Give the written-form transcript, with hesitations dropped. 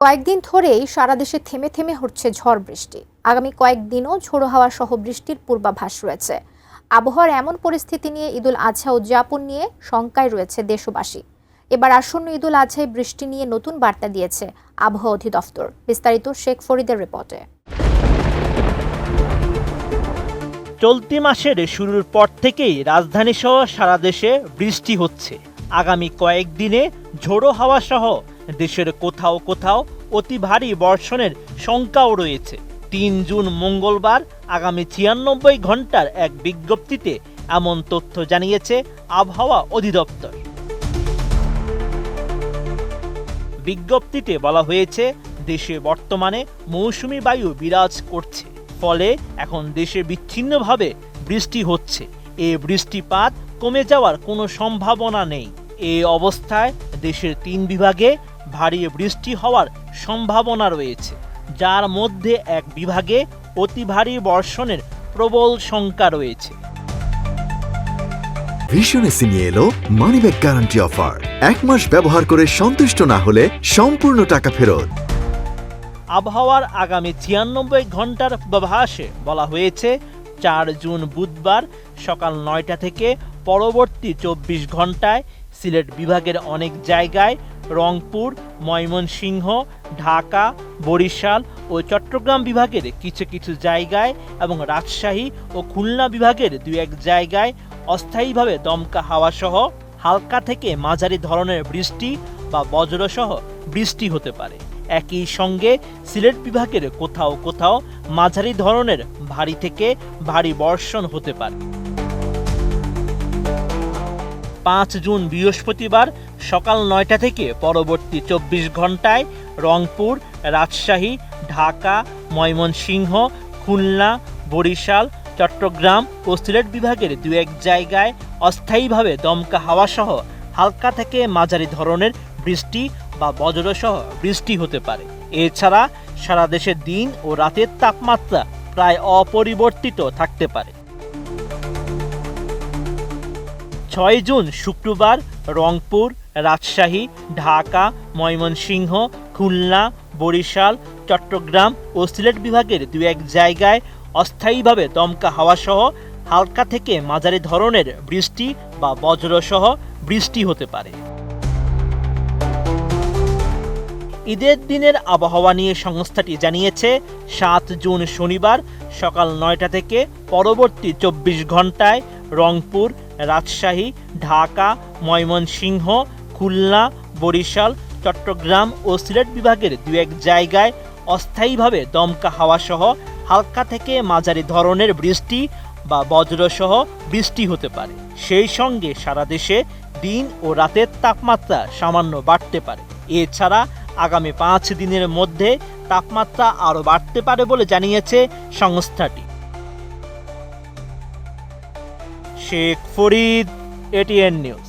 কয়েকদিন ধরেই সারা দেশে থেমে থেমে হচ্ছে ঝড় বৃষ্টি। আগামী কয়েকদিনও ঝোড়ো হাওয়া সহ বৃষ্টির পূর্বাভাস রয়েছে। আবহাওয়ার এমন পরিস্থিতি নিয়ে ঈদুল আজহা উদযাপন নিয়ে শঙ্কায় রয়েছে দেশবাসী। এবার আসন্ন ঈদুল আজহায় বৃষ্টি নিয়ে নতুন বার্তা দিয়েছে আবহাওয়া অধিদপ্তর। বিস্তারিত শেখ ফরিদের রিপোর্টে। চলতি মাসের শুরুর পর থেকেই রাজধানী সহ সারা দেশে বৃষ্টি হচ্ছে। আগামী কয়েকদিনে ঝোড়ো হাওয়া সহ দেশের কোথাও কোথাও অতি ভারী বর্ষণের শঙ্কাও রয়েছে। ৩ জুন মঙ্গলবার আগামী ৯৬ ঘন্টার এক বিজ্ঞপ্তিতে এমন তথ্য জানিয়েছে আবহাওয়া অধিদপ্তর। বিজ্ঞপ্তিতে বলা হয়েছে, দেশে বর্তমানে মৌসুমী বায়ু বিরাজ করছে, ফলে এখন দেশে বিচ্ছিন্নভাবে বৃষ্টি হচ্ছে। এই বৃষ্টিপাত কমে যাওয়ার কোনো সম্ভাবনা নেই। এই অবস্থায় দেশের ৩ বিভাগে ভারী বৃষ্টি হওয়ার সম্ভাবনা রয়েছে, যার মধ্যে এক বিভাগে অতি ভারী বর্ষণের প্রবল শঙ্কা রয়েছে। ভীষণ এসি নিয়ে এলো মানিব্যাগ গ্যারান্টি অফার। 1 মাস ব্যবহার করে সন্তুষ্ট না হলে সম্পূর্ণ টাকা ফেরত। আবহাওয়ার আগামী ৯৬ ঘন্টার পূর্বাভাসে বলা হয়েছে, ৪ জুন বুধবার সকাল ৯টা থেকে পরবর্তী ২৪ ঘন্টায় সিলেট বিভাগের অনেক জায়গায়, রংপুর, ময়মনসিংহ, ঢাকা, বরিশাল ও চট্টগ্রাম বিভাগের কিছু কিছু জায়গায় এবং রাজশাহী ও খুলনা বিভাগের ২-১ জায়গায় অস্থায়ীভাবে দমকা হাওয়া সহ হালকা থেকে মাঝারি ধরনের বৃষ্টি বা বজ্রসহ বৃষ্টি হতে পারে। একই সঙ্গে সিলেট বিভাগের কোথাও কোথাও মাঝারি ধরনের ভারী থেকে ভারী বর্ষণ হতে পারে। ৫ জুন বৃহস্পতিবার সকাল ৯টা থেকে পরবর্তী ২৪ ঘন্টায় রংপুর, রাজশাহী, ঢাকা, ময়মনসিংহ, খুলনা, বরিশাল, চট্টগ্রাম ও সিলেট বিভাগের ২-১ জায়গায় অস্থায়ীভাবে দমকা হাওয়া সহ হালকা থেকে মাঝারি ধরনের বৃষ্টি বা বজ্রসহ বৃষ্টি হতে পারে। এছাড়া সারা দেশে দিন ও রাতের তাপমাত্রা প্রায় অপরিবর্তিত থাকতে পারে। ৬ জুন শুক্রবার রংপুর, রাজশাহী, ঢাকা, ময়মনসিংহ, খুলনা, বরিশাল, চট্টগ্রাম ও সিলেট বিভাগের ২-১ জায়গায় অস্থায়ীভাবে দমকা হাওয়া সহ হালকা থেকে মাঝারি ধরনের বৃষ্টি বা বজ্রসহ বৃষ্টি হতে পারে। ঈদের দিনের আবহাওয়া নিয়ে সংস্থাটি জানিয়েছে, ৭ জুন শনিবার সকাল ৯টা থেকে পরবর্তী ২৪ ঘন্টায় রংপুর, রাজশাহী, ঢাকা, ময়মনসিংহ, খুলনা, বরিশাল, চট্টগ্রাম ও সিলেট বিভাগের ২-১ জায়গায় অস্থায়ীভাবে দমকা হাওয়া সহ হালকা থেকে মাঝারি ধরনের বৃষ্টি বা বজ্রসহ বৃষ্টি হতে পারে। সেই সঙ্গে সারা দেশে দিন ও রাতের তাপমাত্রা সামান্য বাড়তে পারে। এছাড়া আগামী ৫ দিনের মধ্যে তাপমাত্রা আরও বাড়তে পারে বলে জানিয়েছে সংস্থাটি। Sheikh Farid, ATN news.